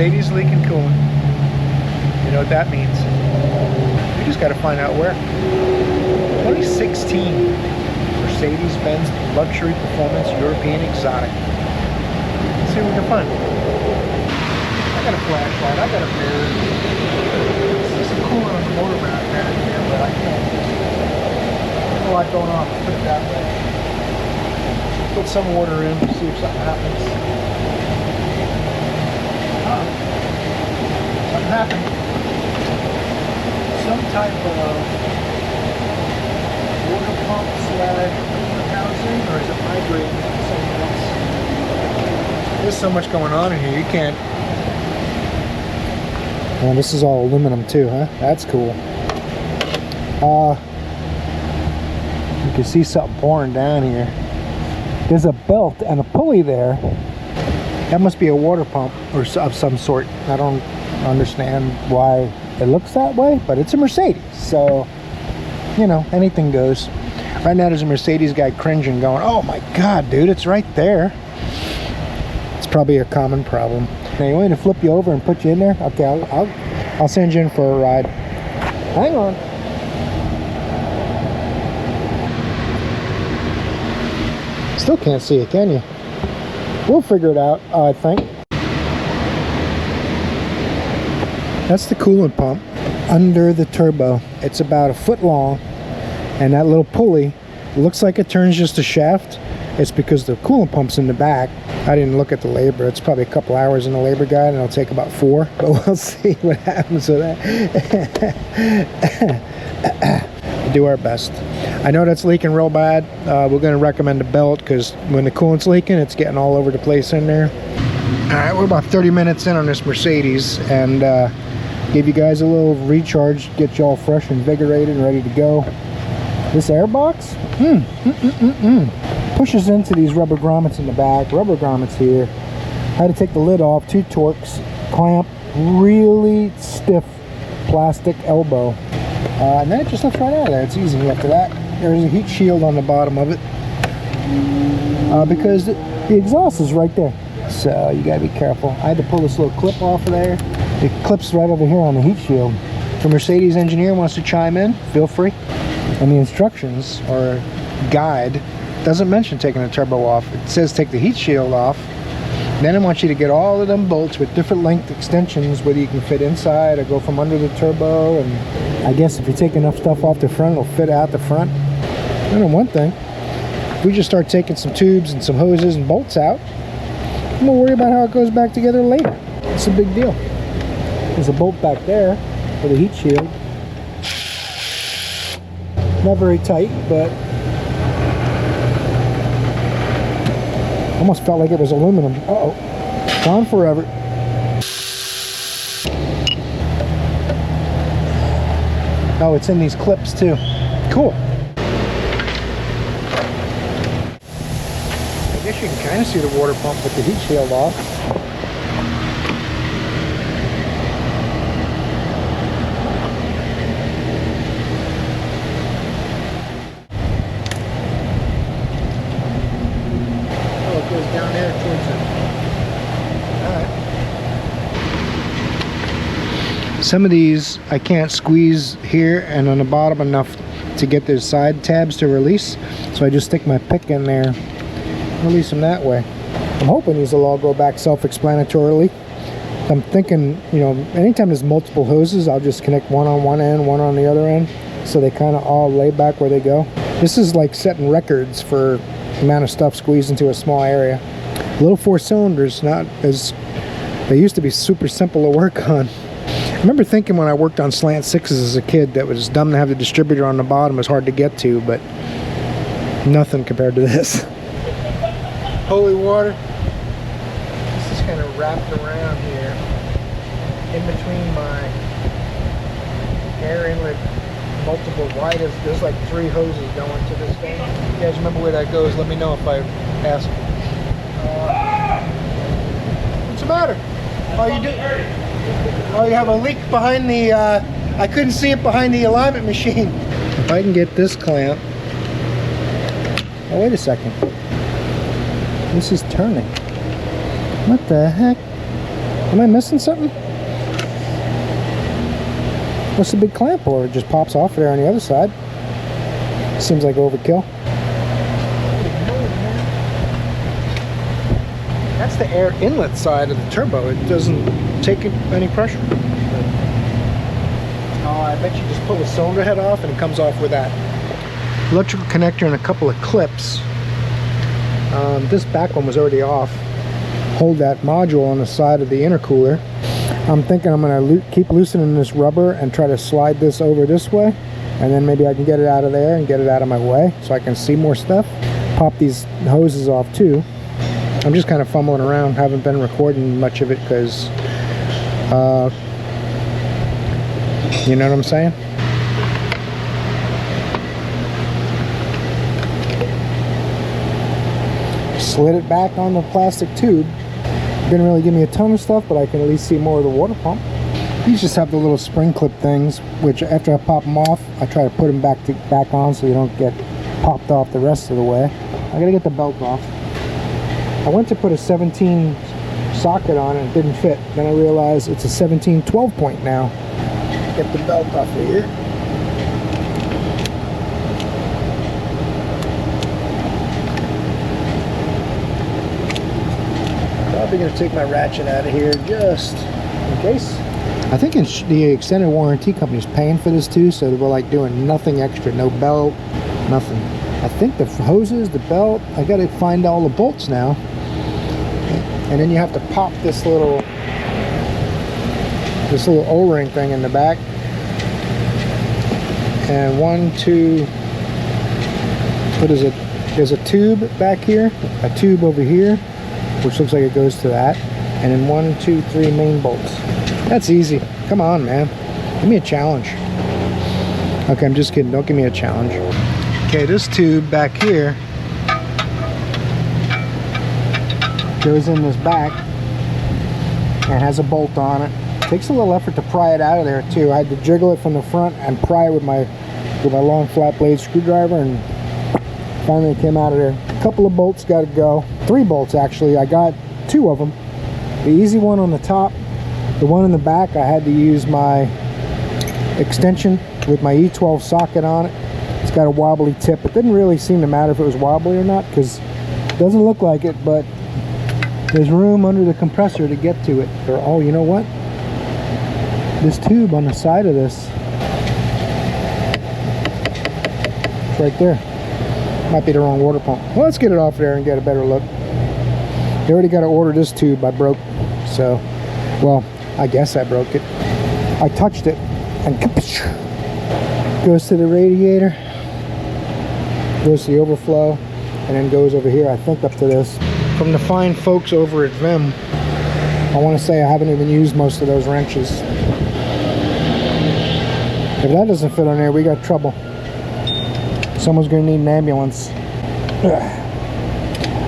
Mercedes leaking coolant. You know what that means. We just got to find out where. 2016 Mercedes-Benz Luxury Performance European Exotic. Let's see what we can find. I got a flashlight, I got a mirror. There's some coolant on the motor mount down here, but I can't. There's a lot going on, let's put it that way. Put some water in, see if something happens. Something happened. Some type of water pump / housing, or is it migrating to something else? There's so much going on in here, you can't. Well, this is all aluminum too, huh? That's cool. You can see something pouring down here. There's a belt and a pulley there. That must be a water pump or of some sort. I don't understand why it looks that way, but it's a Mercedes, so you know, anything goes. Right now there's a Mercedes guy cringing, going, "Oh my God, dude, it's right there." It's probably a common problem. Now, you want me to flip you over and put you in there? Okay, I'll send you in for a ride. Hang on. Still can't see it, can you? We'll figure it out, I think. That's the coolant pump under the turbo. It's about 1 foot long, and that little pulley looks like it turns just a shaft. It's because the coolant pump's in the back. I didn't look at the labor. It's probably a couple hours in the labor guide, and it'll take about 4, but we'll see what happens with that. Do our best. I know that's leaking real bad. We're going to recommend a belt, because when the coolant's leaking, it's getting all over the place in there. All right, we're about 30 minutes in on this Mercedes, and give you guys a little recharge, get you all fresh, invigorated, and ready to go. This airbox pushes into these rubber grommets in the back, rubber grommets here. I had to take the lid off, 2 Torx, clamp, really stiff plastic elbow. And then it just lifts right out of there. It's easy after that. There's a heat shield on the bottom of it, because the exhaust is right there. So you gotta be careful. I had to pull this little clip off of there. It clips right over here on the heat shield. If a Mercedes engineer wants to chime in, feel free. And the instructions or guide doesn't mention taking the turbo off. It says take the heat shield off. Then I want you to get all of them bolts with different length extensions, whether you can fit inside or go from under the turbo. And I guess if you take enough stuff off the front, it'll fit out the front. I know one thing. If we just start taking some tubes and some hoses and bolts out, I'm gonna worry about how it goes back together later. It's a big deal. There's a bolt back there for the heat shield. Not very tight, but almost felt like it was aluminum. Uh-oh. Gone forever. Oh, it's in these clips too. Cool. I guess you can kind of see the water pump with the heat shield off. Down there towards it. Alright. Some of these I can't squeeze here and on the bottom enough to get the side tabs to release, so I just stick my pick in there, release them that way. I'm hoping these will all go back self-explanatorily. I'm thinking, you know, anytime there's multiple hoses, I'll just connect one on one end, one on the other end, so they kind of all lay back where they go. This is like setting records for amount of stuff squeezed into a small area. Little 4 cylinders, not as they used to be, super simple to work on. I remember thinking when I worked on slant 6s as a kid that it was dumb to have the distributor on the bottom. It was hard to get to, but nothing compared to this. Holy water. This is kind of wrapped around here in between my air inlet. Multiple wide, there's like 3 hoses going to this thing. You guys remember where that goes? Let me know if I ask. What's the matter? Oh, you do? Oh, you have a leak behind the, I couldn't see it behind the alignment machine. If I can get this clamp. Oh, wait a second. This is turning. What the heck? Am I missing something? What's the big clamp, or it just pops off there on the other side? Seems like overkill. That's the air inlet side of the turbo. It doesn't take any pressure. Oh, I bet you just pull the cylinder head off and it comes off with that. Electrical connector and a couple of clips. This back one was already off. Hold that module on the side of the intercooler. I'm thinking I'm going to keep loosening this rubber and try to slide this over this way, and then maybe I can get it out of there and get it out of my way so I can see more stuff. Pop these hoses off too. I'm just kind of fumbling around, haven't been recording much of it because you know what I'm saying? Slid it back on the plastic tube. Didn't really give me a ton of stuff, but I can at least see more of the water pump. These just have the little spring clip things, which after I pop them off, I try to put them back on so you don't get popped off the rest of the way. I gotta get the belt off. I went to put a 17 socket on and it didn't fit. Then I realized it's a 17 12 point now. Get the belt off of here. Probably going to take my ratchet out of here just in case. I think the extended warranty company is paying for this too, so we're like doing nothing extra, no belt, nothing. I think the hoses, the belt, I got to find all the bolts now. And then you have to pop this little O-ring thing in the back. And 1, 2, what is it? There's a tube back here, a tube over here, which looks like it goes to that, and then 1, 2, 3 main bolts. That's easy. Come on, man. Give me a challenge. Okay, I'm just kidding. Don't give me a challenge. Okay, this tube back here goes in this back and has a bolt on it. Takes a little effort to pry it out of there too. I had to jiggle it from the front and pry it with my long flat blade screwdriver, and finally it came out of there. A couple of bolts got to go. 3 bolts actually. I got 2 of them. The easy one on the top, the one in the back I had to use my extension with my E12 socket on it. It's got a wobbly tip. It didn't really seem to matter if it was wobbly or not because it doesn't look like it, but there's room under the compressor to get to it. Or, oh, you know what? This tube on the side of this, it's right there. Might be the wrong water pump. Well, let's get it off there and get a better look. They already got to order this tube I broke. So, well, I guess I broke it. I touched it and goes to the radiator, goes to the overflow, and then goes over here, I think up to this. From the fine folks over at Vim, I want to say I haven't even used most of those wrenches. If that doesn't fit on there, we got trouble. Someone's going to need an ambulance.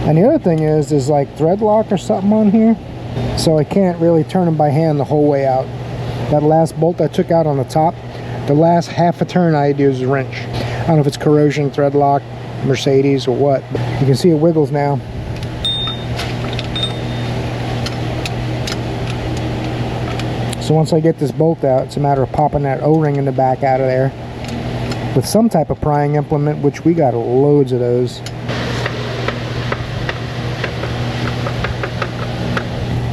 And the other thing is there's like thread lock or something on here, so I can't really turn them by hand the whole way out. That last bolt I took out on the top, the last half a turn I had to use a wrench. I don't know if it's corrosion, thread lock, Mercedes, or what. You can see it wiggles now. So once I get this bolt out, it's a matter of popping that O-ring in the back out of there with some type of prying implement, which we got loads of those.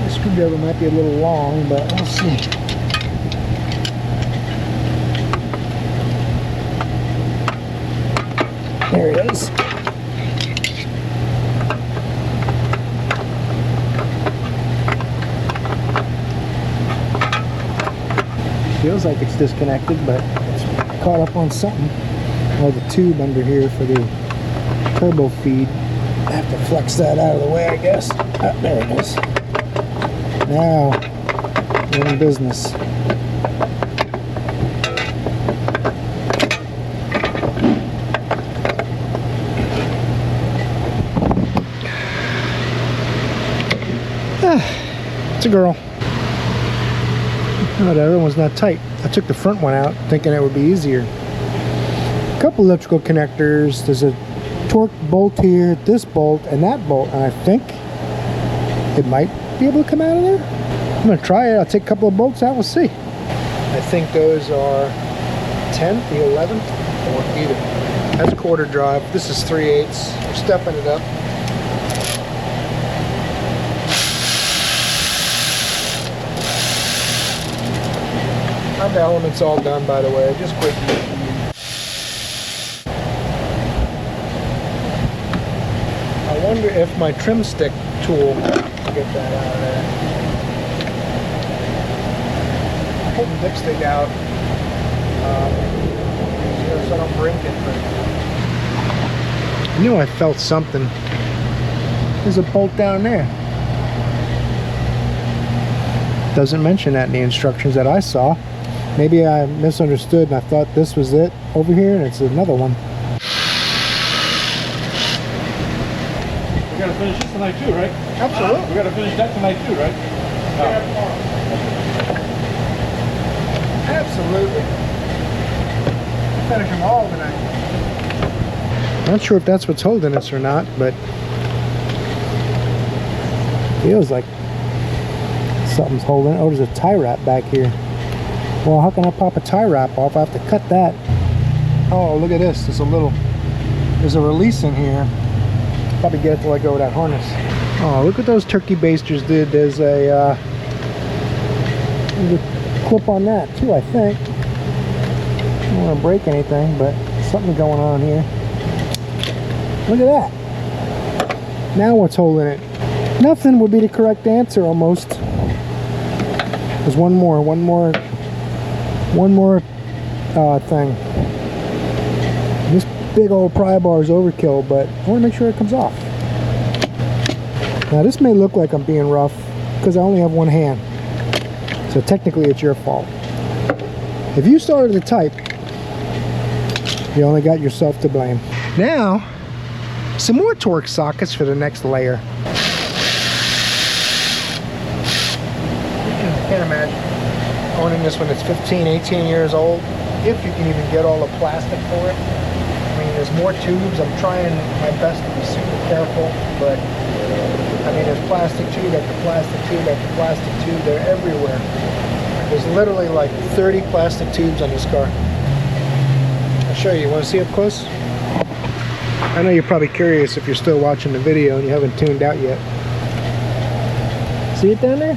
The screwdriver might be a little long, but we'll see. There it is. Feels like it's disconnected, but it's caught up on something. Or the tube under here for the turbo feed. I have to flex that out of the way, I guess. Ah, there it is. Now, we're in business. It's a girl. Oh, the other one's not tight. I took the front one out thinking it would be easier. A couple electrical connectors. There's a torque bolt here, this bolt, and that bolt, and I think it might be able to come out of there. I'm gonna try it. I'll take a couple of bolts out, we'll see. I think those are 10th, the 11th, or either. That's quarter drive. This is 3/8. We're stepping it up. The element's all done, by the way. Just quick. I wonder if my trim stick tool can get that out of there. I pulled the dipstick out so I don't break it. But I knew I felt something. There's a bolt down there. Doesn't mention that in the instructions that I saw. Maybe I misunderstood and I thought this was it over here, and it's another one. We gotta finish this tonight too, right? Absolutely. We gotta finish that tonight too, right? Absolutely. Finish them all tonight. Not sure if that's what's holding us or not, but feels like something's holding it. Oh, there's a tie wrap back here. Well, how can I pop a tie wrap off? I have to cut that. Oh, look at this. There's a release in here. Probably get it to let go of that harness. Oh, look what those turkey basters did. There's a clip on that too, I think. I don't want to break anything, but something going on here. Look at that. Now what's holding it? Nothing would be the correct answer almost. There's one more thing. This big old pry bar is overkill, but I want to make sure it comes off. Now this may look like I'm being rough because I only have one hand, so technically it's your fault. If you started to type, you only got yourself to blame. Now, some more torque sockets for the next layer. I can't imagine owning this when it's 15, 18 years old, if you can even get all the plastic for it. I mean, there's more tubes. I'm trying my best to be super careful, but I mean, there's plastic tube after plastic tube after plastic tube. They're everywhere. There's literally like 30 plastic tubes on this car. I'll show you. Want to see up close? I know you're probably curious if you're still watching the video and you haven't tuned out yet. See it down there?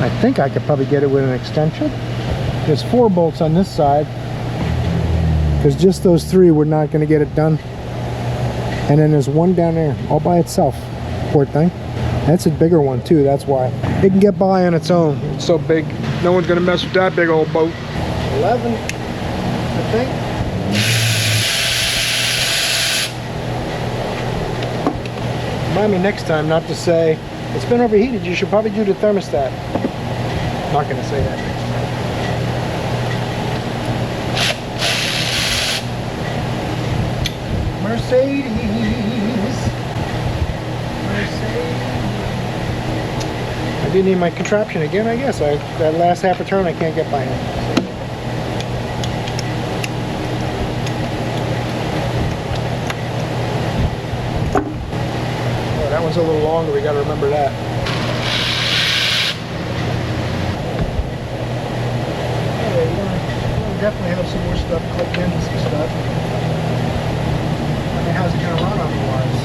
I think I could probably get it with an extension. There's 4 bolts on this side because just those 3 were not going to get it done. And then there's one down there all by itself. Poor thing. That's a bigger one too, that's why. It can get by on its own. It's so big. No one's going to mess with that big old boat. 11, I think. Remind me next time not to say, it's been overheated, you should probably do the thermostat. I'm not going to say that next time. Mercedes. I do need my contraption again, I guess. That last half a turn I can't get by him. Oh, that one's a little longer, we got to remember that. Definitely have some more stuff clipped in and some stuff. I mean, how's it going to run otherwise?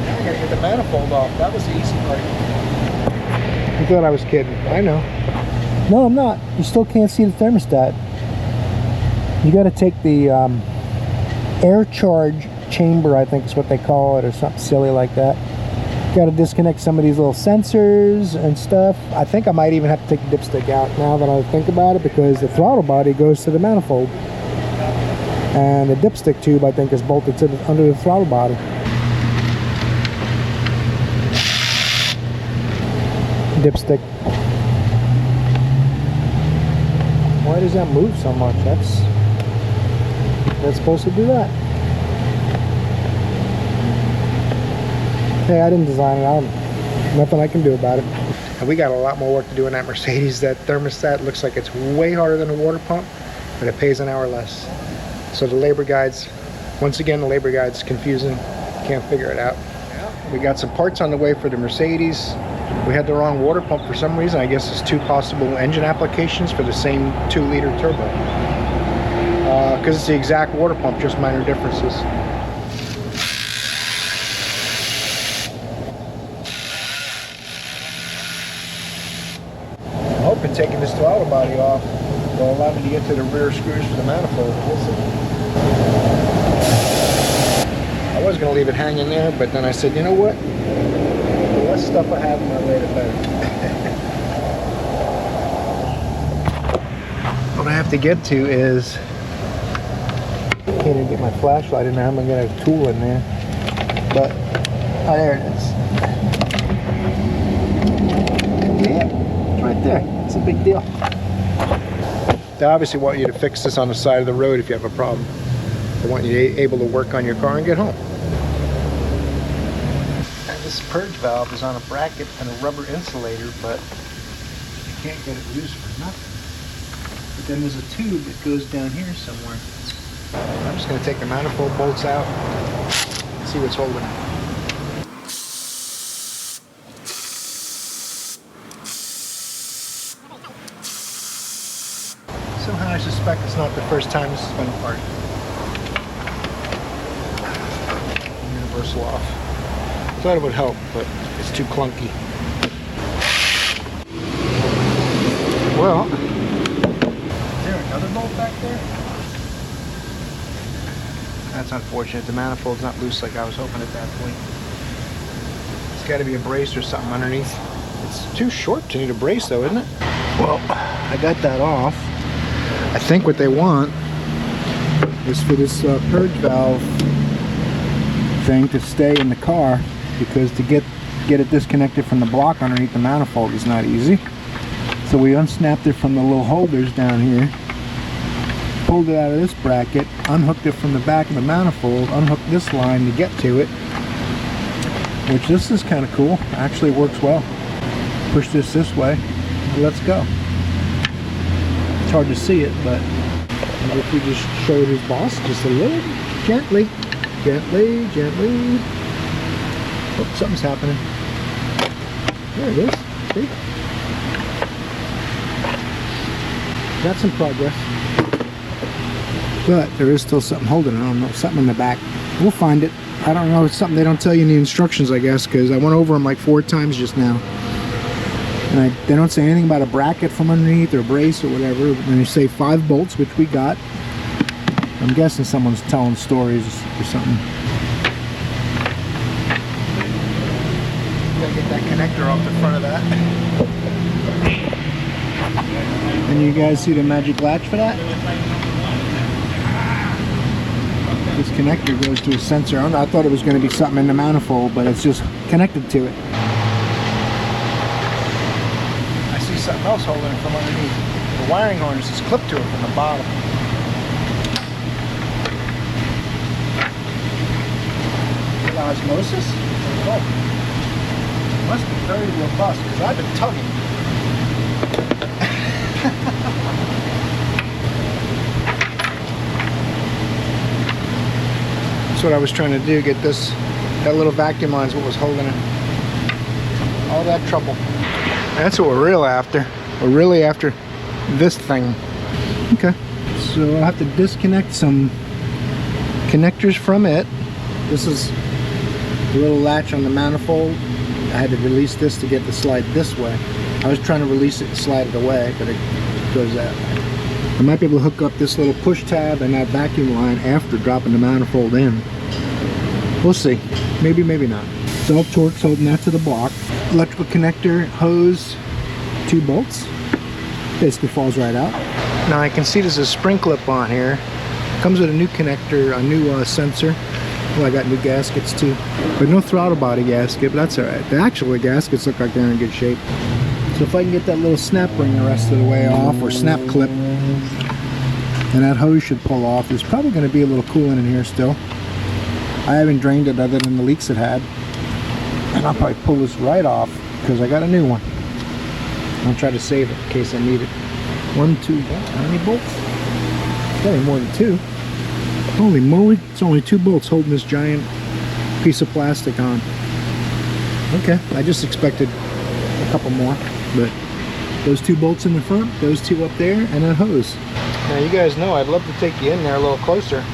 Now I got to get the manifold off. That was the easy part. You thought I was kidding. I know. No, I'm not. You still can't see the thermostat. You got to take the air charge chamber, I think is what they call it, or something silly like that. Got to disconnect some of these little sensors and stuff. I think I might even have to take the dipstick out now that I think about it, because the throttle body goes to the manifold, and the dipstick tube I think is bolted to under the throttle body. Dipstick. Why does that move so much? That's supposed to do that. Hey, I didn't design it. Nothing I can do about it. And we got a lot more work to do in that Mercedes. That thermostat looks like it's way harder than a water pump, but it pays an hour less. So the labor guides Once again, the labor guide's confusing. Can't figure it out. We got some parts on the way for the Mercedes. We had the wrong water pump for some reason. I guess it's 2 possible engine applications for the same 2-liter turbo. Because it's the exact water pump, just minor differences. I'm hoping taking this throttle body off will allow me to get to the rear screws for the manifold. We'll see. I was going to leave it hanging there, but then I said, you know what? The less stuff I have in my way, the better. What I have to get to is, I can't even get my flashlight in there. I'm going to get a tool in there. But, oh, there it is. Yeah, it's right there. It's a big deal. They obviously want you to fix this on the side of the road if you have a problem. They want you to be able to work on your car and get home. And this purge valve is on a bracket and a rubber insulator, but you can't get it loose for nothing. But then there's a tube that goes down here somewhere. I'm just going to take the manifold bolts out and see what's holding it. Somehow I suspect it's not the first time this has been apart. Universal off. Thought it would help, but it's too clunky. Well, is there another bolt back there? That's unfortunate. The manifold's not loose like I was hoping at that point. It's got to be a brace or something underneath. It's too short to need a brace though, isn't it? Well, I got that off. I think what they want is for this purge valve thing to stay in the car, because to get it disconnected from the block underneath the manifold is not easy. So we unsnapped it from the little holders down here, pulled it out of this bracket, unhooked it from the back of the manifold, unhooked this line to get to it, which this is kind of cool. Actually works well. Push this way, let's go. It's hard to see it, but maybe if we just showed his boss just a little gently. Gently, gently. Oh, something's happening. There it is. See? Got some progress. But there is still something holding it. I don't know. Something in the back. We'll find it. I don't know. It's something they don't tell you in the instructions, I guess, because I went over them like 4 times just now. And they don't say anything about a bracket from underneath or a brace or whatever. And they say 5 bolts, which we got. I'm guessing someone's telling stories or something. Gotta get that connector off the front of that. And you guys see the magic latch for that? This connector goes to a sensor. I thought it was going to be something in the manifold, but it's just connected to it. I see something else holding it from underneath. The wiring harness is clipped to it from the bottom. Osmosis? Oh. Must be very robust, because I've been tugging. That's what I was trying to do, get this, that little vacuum line's what was holding it. All that trouble. That's what we're really after. We're really after this thing. Okay. So I'll have to disconnect some connectors from it. This is the little latch on the manifold. I had to release this to get the slide this way. I was trying to release it and slide it away, but it goes that way. I might be able to hook up this little push tab and that vacuum line after dropping the manifold in. We'll see. Maybe, maybe not. Self Torque's holding that to the block. Electrical connector, hose, 2 bolts. Basically falls right out. Now I can see there's a spring clip on here. Comes with a new connector, a new sensor. Well, I got new gaskets too, but no throttle body gasket, but that's alright. The actual gaskets look like they're in good shape. So if I can get that little snap ring the rest of the way off, or snap clip, and that hose should pull off. There's probably going to be a little coolant in here still. I haven't drained it other than the leaks it had. And I'll probably pull this right off, because I got a new one. I'll try to save it in case I need it. 1, 2, how many bolts? Probably more than 2. Holy moly, it's only 2 bolts holding this giant piece of plastic on. Okay, I just expected a couple more, but those 2 bolts in the front, those 2 up there, and that hose. Now you guys know I'd love to take you in there a little closer.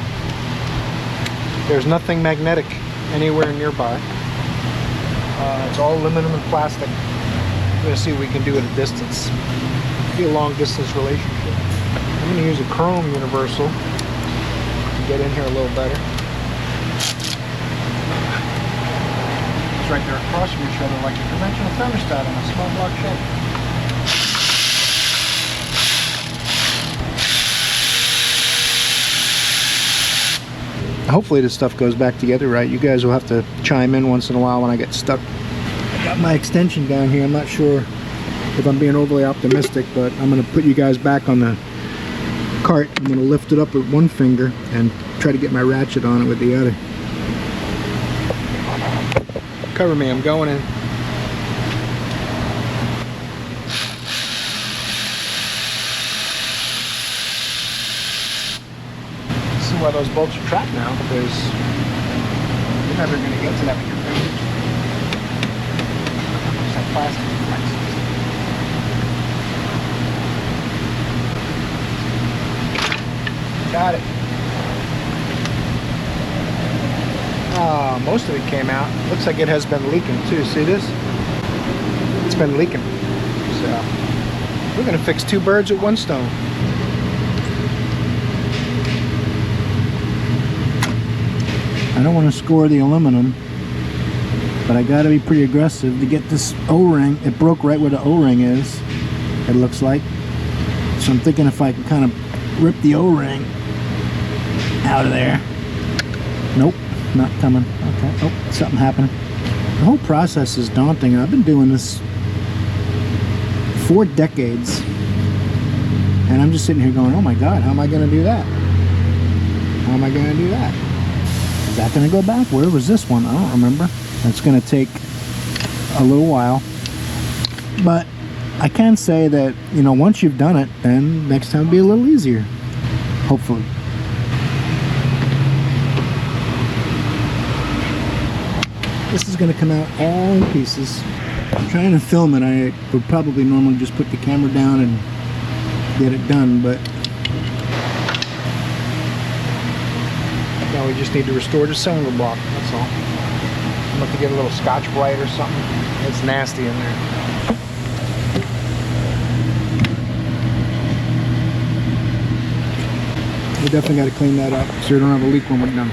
There's nothing magnetic anywhere nearby. It's all aluminum and plastic. We're going to see what we can do at a distance. Be a long distance relationship. I'm going to use a chrome universal to get in here a little better. It's right there across from each other like a conventional thermostat on a small block shed. Hopefully this stuff goes back together right. You guys will have to chime in once in a while when I get stuck. I got my extension down here. I'm not sure if I'm being overly optimistic, but I'm going to put you guys back on the cart. I'm going to lift it up with one finger and try to get my ratchet on it with the other. Cover me, I'm going in. See why those bolts are trapped now, because you're never going to get to that with your fingers. It's like plastic flexes. Got it. Oh, most of it came out. Looks like it has been leaking too. See this? It's been leaking. So we're gonna fix 2 birds with 1 stone. I don't want to score the aluminum, but I gotta be pretty aggressive to get this O-ring. It broke right where the O-ring is, it looks like. So I'm thinking if I can kind of rip the O-ring out of there. Nope, not coming. Okay, oh, something happened. The whole process is daunting. I've been doing this 4 decades, and I'm just sitting here going, oh my god, how am I going to do that? How am I going to do that? Is that going to go back? Where was this one? I don't remember. It's going to take a little while, but I can say that, you know, once you've done it, then next time it'll be a little easier. Hopefully. This is going to come out all in pieces. I'm trying to film it. I would probably normally just put the camera down and get it done, but now we just need to restore the cylinder block, that's all. I'm going to get a little Scotch-Brite or something. It's nasty in there. We definitely got to clean that up so we don't have a leak when we're done.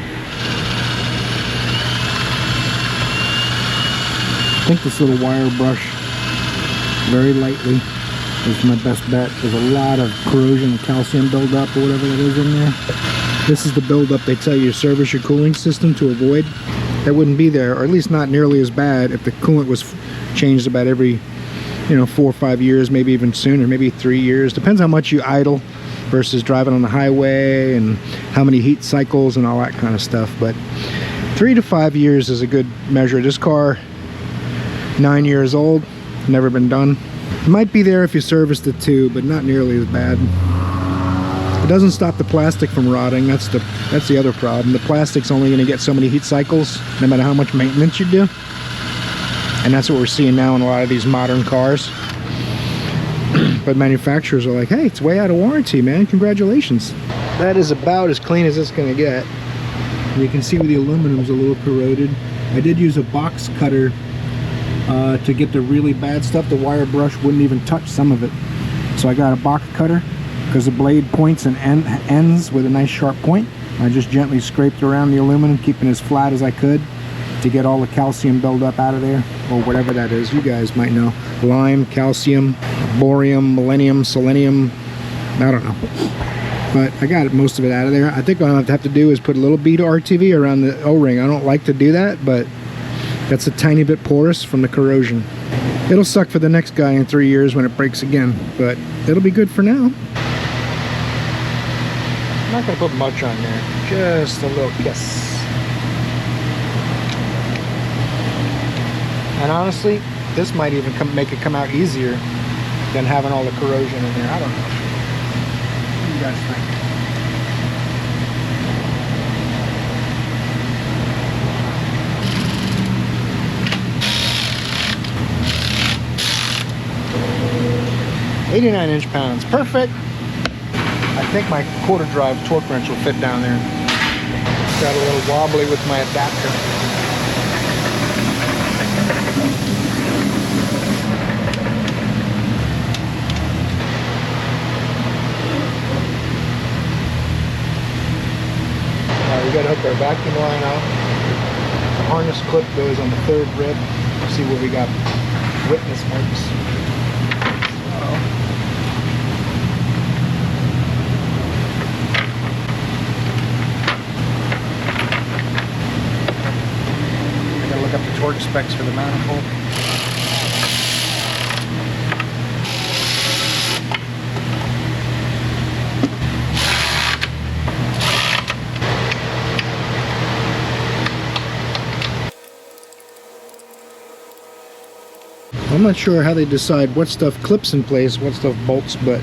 I think this little wire brush very lightly is my best bet. There's a lot of corrosion and calcium buildup or whatever that is in there. This is the buildup they tell you to service your cooling system to avoid. That wouldn't be there, or at least not nearly as bad if the coolant was changed about every, 4 or 5 years, maybe even sooner, maybe 3 years. Depends how much you idle versus driving on the highway and how many heat cycles and all that kind of stuff. But 3 to 5 years is a good measure. This car, 9 years old, never been done. It might be there if you serviced it too, but not nearly as bad. It doesn't stop the plastic from rotting. That's the other problem. The plastic's only going to get so many heat cycles, no matter how much maintenance you do. And that's what we're seeing now in a lot of these modern cars. But manufacturers are like, hey, it's way out of warranty, man. Congratulations. That is about as clean as it's going to get. And you can see where the aluminum's a little corroded. I did use a box cutter to get the really bad stuff. The wire brush wouldn't even touch some of it. So I got a box cutter because the blade points and ends with a nice sharp point. I just gently scraped around the aluminum, keeping it as flat as I could to get all the calcium buildup out of there, or whatever that is. You guys might know. Lime, calcium, borium, millennium, selenium, I don't know. But I got most of it out of there. I think what I'll have to do is put a little bead RTV around the O-ring. I don't like to do that, but that's a tiny bit porous from the corrosion. It'll suck for the next guy in 3 years when it breaks again, but it'll be good for now. I'm not going to put much on there, just a little kiss. And honestly, this might even make it come out easier than having all the corrosion in there. I don't know. What do you guys think? 89 inch-pounds, perfect. I think my quarter drive torque wrench will fit down there. Got a little wobbly with my adapter. Alright, we gotta hook our vacuum line out. The harness clip goes on the 3rd rib. See where we got witness marks. Look up the torque specs for the manifold. I'm not sure how they decide what stuff clips in place, what stuff bolts, but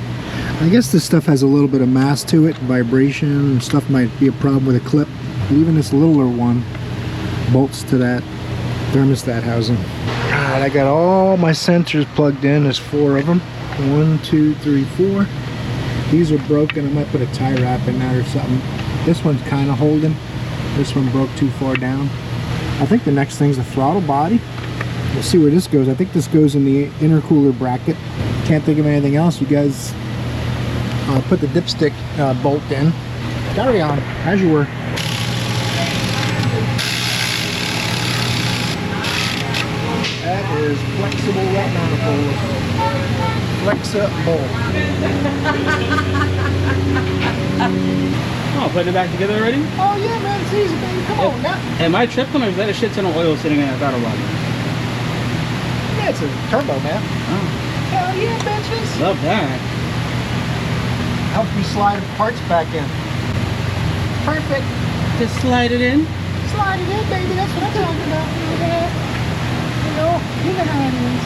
I guess this stuff has a little bit of mass to it, vibration, and stuff might be a problem with a clip. Even this littler one bolts to that thermostat housing. God, I got all my sensors plugged in. There's 4 of them. 1, 2, 3, 4. These are broken. I might put a tie wrap in that or something. This one's kind of holding. This one broke too far down. I think the next thing's the throttle body. We'll see where this goes. I think this goes in the intercooler bracket. Can't think of anything else. You guys put the dipstick bolt in. Carry on, as you were. That is flexible rat manifold. Flexible. Oh, putting it back together already? Oh yeah, man, it's easy, baby. Come on now. Am I tripping or is that a shit ton of oil sitting in that throttle body? Yeah, it's a turbo, man. Oh. Hell yeah, bitches. Love that. Help you slide parts back in. Perfect. Just slide it in. Slide it in, baby. That's what I'm talking about. You know how it is.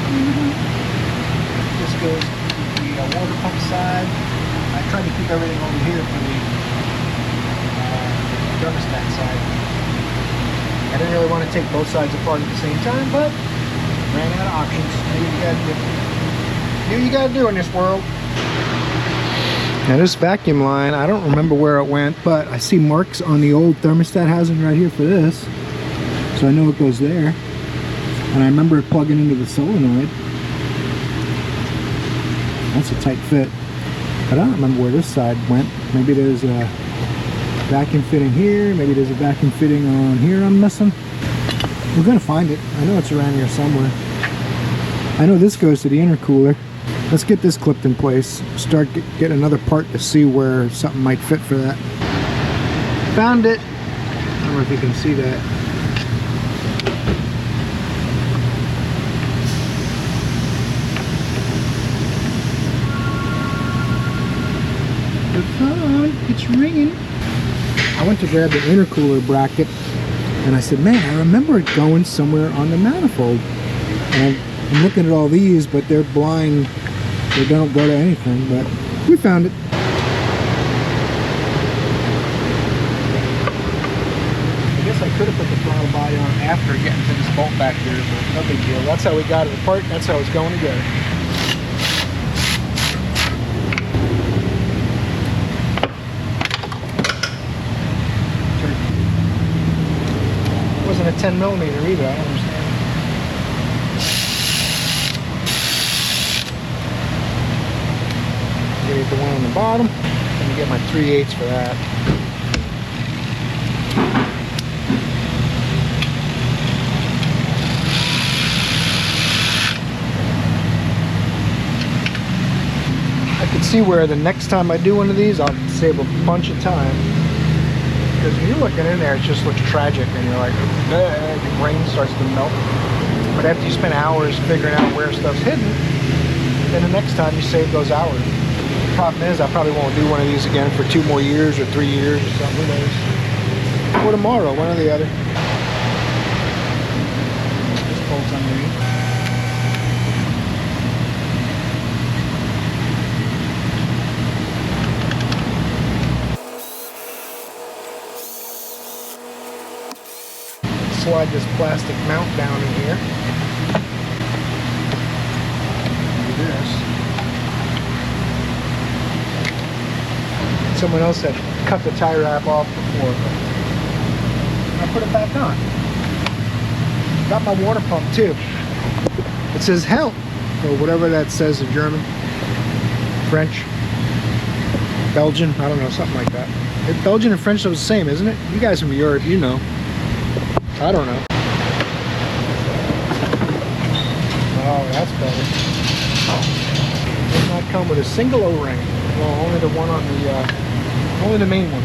This goes to the water pump side. I tried to keep everything over here for the thermostat side. I didn't really want to take both sides apart at the same time, but ran out of options. You gotta do in this world. Now this vacuum line, I don't remember where it went, but I see marks on the old thermostat housing right here for this. So I know it goes there. And I remember it plugging into the solenoid. That's a tight fit. But I don't remember where this side went. Maybe there's a vacuum fitting here. Maybe there's a vacuum fitting on here I'm missing. We're gonna find it. I know it's around here somewhere. I know this goes to the intercooler. Let's get this clipped in place. Start getting another part to see where something might fit for that. Found it. I don't know if you can see that. The phone, it's ringing. I went to grab the intercooler bracket and I said, man, I remember it going somewhere on the manifold. And I'm looking at all these, but they're blind. They don't go to anything, but we found it. I guess I could have put the throttle body on after getting to this bolt back there, but no big deal. That's how we got it apart. That's how it's going together. It wasn't a 10 millimeter either, I don't understand. Get the one on the bottom. Let me get my 3/8 for that. I can see where the next time I do one of these, I'll save a bunch of time. Because when you're looking in there, it just looks tragic, and you're like, your brain starts to melt. But after you spend hours figuring out where stuff's hidden, then the next time you save those hours. Problem is, I probably won't do one of these again for 2 more years or 3 years or something. Who knows? Or tomorrow, one or the other. This bolt's underneath. Slide this plastic mount down in here. Do this. Someone else had cut the tie wrap off before. I put it back on. Got my water pump too. It says help, or whatever that says in German, French, Belgian, I don't know, something like that. Belgian and French are the same, isn't it? You guys from Europe, you know. I don't know. Oh, that's better. Does not come with a single O-ring. Well, only the one on the, only the main one.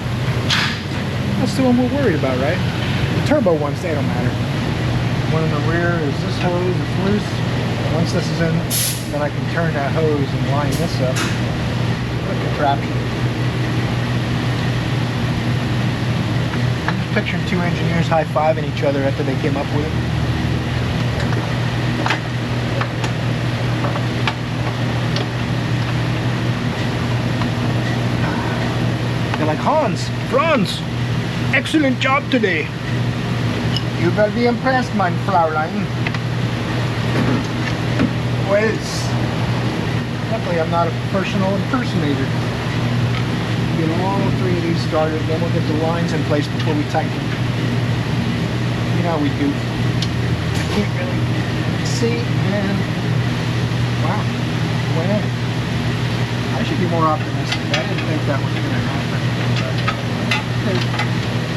That's the one we're worried about, right? The turbo ones, they don't matter. One in the rear is this hose, it's loose. Once this is in, then I can turn that hose and line this up. What a contraption. Picturing two engineers high-fiving each other after they came up with it. They're like, Franz, excellent job today. You will be impressed, mein Fraulein. Well, luckily I'm not a professional impersonator. Get all three of these started, then we'll get the lines in place before we tighten them. You know how we do. I can't really see, and wow, went in. I should be more optimistic. I didn't think that was going to happen. But,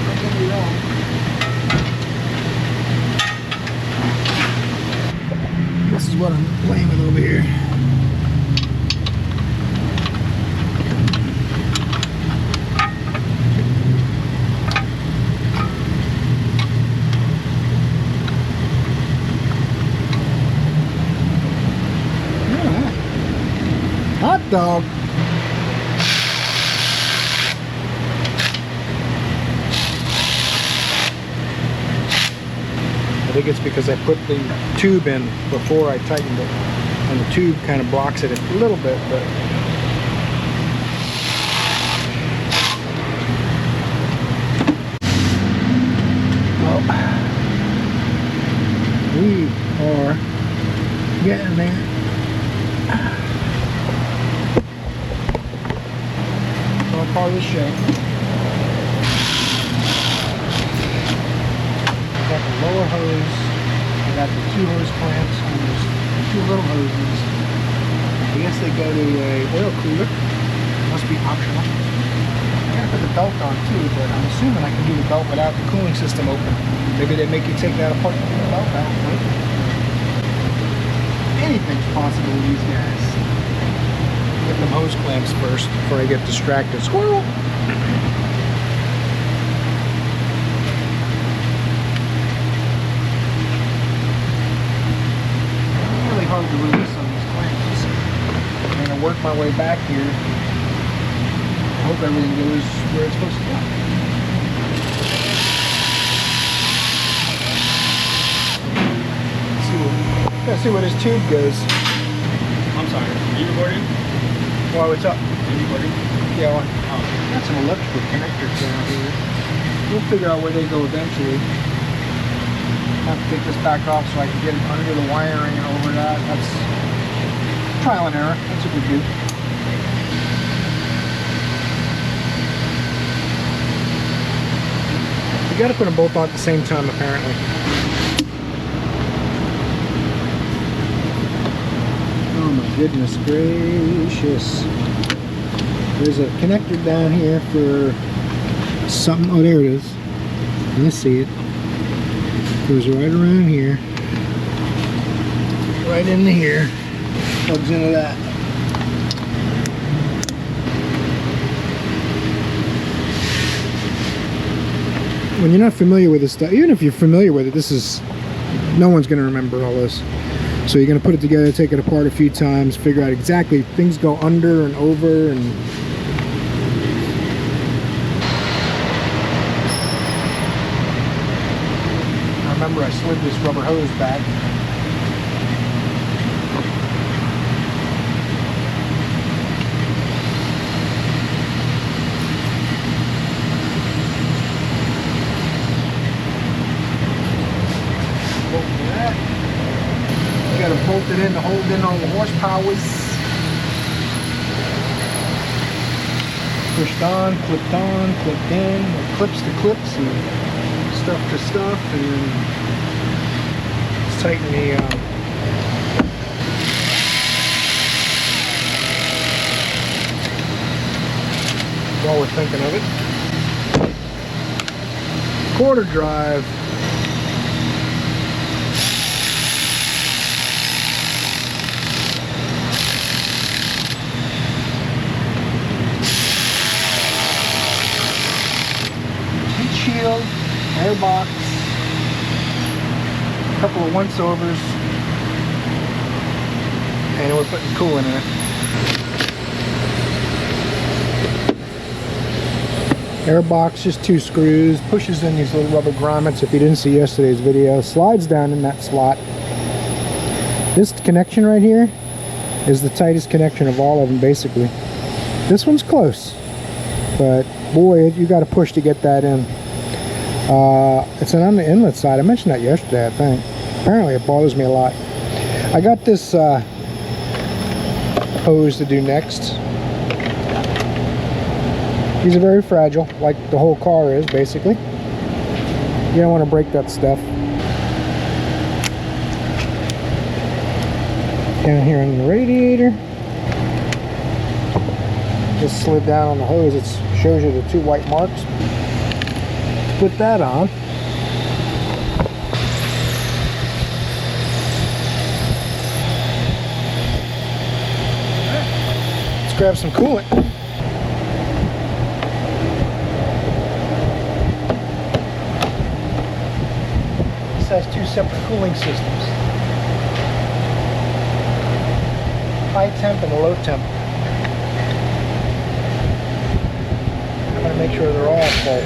don't get me wrong. This is what I'm playing with over here. Hot dog. I think it's because I put the tube in before I tightened it, and the tube kind of blocks it a little bit, but well, we are getting there. Part of the show. Got the lower hose. I got the two hose clamps on those two little hoses. I guess they go to a oil cooler. Must be optional. I gotta put the belt on too, but I'm assuming I can do the belt without the cooling system open. Maybe they make you take that apart and put the belt out. Right? Anything's possible with these guys. Get them hose clamps first before I get distracted. Squirrel! It's really hard to release on these clamps. I'm going to work my way back here. I hope everything goes where it's supposed to go. Let's see where this tube goes. I'm sorry, are you recording? Well, what's up? Are you recording? Yeah, well, got some electrical connectors down here. We'll figure out where they go eventually. Have to take this back off so I can get it under the wiring and over that. That's trial and error. That's what we do. You got to put them both on at the same time, apparently. Oh my goodness gracious. There's a connector down here for something. Oh, there it is. I see it. Goes right around here. Right into here. Plugs into that. When you're not familiar with this stuff, even if you're familiar with it, this is, no one's going to remember all this. So you're going to put it together, take it apart a few times, figure out exactly, things go under and over, and I remember I slid this rubber hose back. Got to bolt it in to hold in all the horsepowers. pushed on, clipped in, or clips to clips, and stuff to stuff, and then let's tighten the while we're thinking of it. Quarter drive. Heat shield, air box, a couple of once-overs, and we're putting coolant in it. Air box, just 2 screws, pushes in these little rubber grommets. If you didn't see yesterday's video, slides down in that slot. This connection right here is the tightest connection of all of them, basically. This one's close, but boy, you got to push to get that in. It's on the inlet side. I mentioned that yesterday, I think. Apparently it bothers me a lot. I got this hose to do next. These are very fragile, like the whole car is, basically. You don't want to break that stuff. Down here on the radiator. Just slid down on the hose. It shows you the 2 white marks. Put that on. Let's grab some coolant. Has 2 separate cooling systems. High temp and low temp. I'm going to make sure they're all full.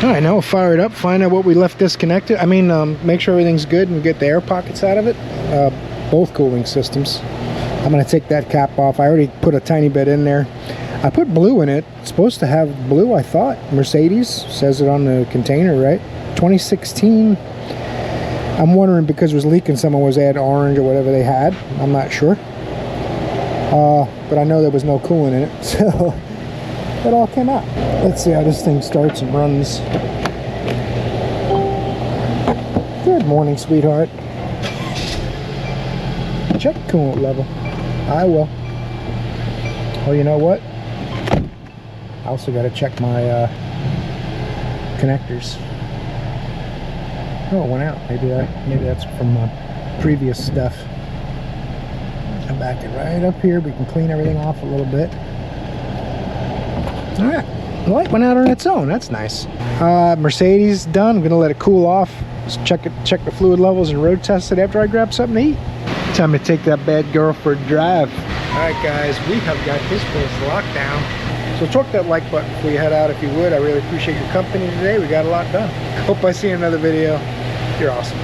Alright, now we'll fire it up, find out what we left disconnected. Make sure everything's good and get the air pockets out of it. Both cooling systems. I'm going to take that cap off. I already put a tiny bit in there. I put blue in it. It's supposed to have blue, I thought. Mercedes says it on the container, right? 2016. I'm wondering, because it was leaking, someone was add orange or whatever they had. I'm not sure. But I know there was no coolant in it, so it all came out. Let's see how this thing starts and runs. Good morning, sweetheart. Check coolant level. I will. Oh, you know what? I also got to check my connectors. Oh, it went out. Maybe that's from previous stuff. I'll back it right up here. We can clean everything off a little bit. All right. The light went out on its own. That's nice. Mercedes done. I'm gonna let it cool off. Just check the fluid levels and road test it after I grab something to eat. Time to take that bad girl for a drive. All right, guys, we have got this place locked down. So torque that like button before you head out if you would. I really appreciate your company today. We got a lot done. Hope I see you in another video. You're awesome.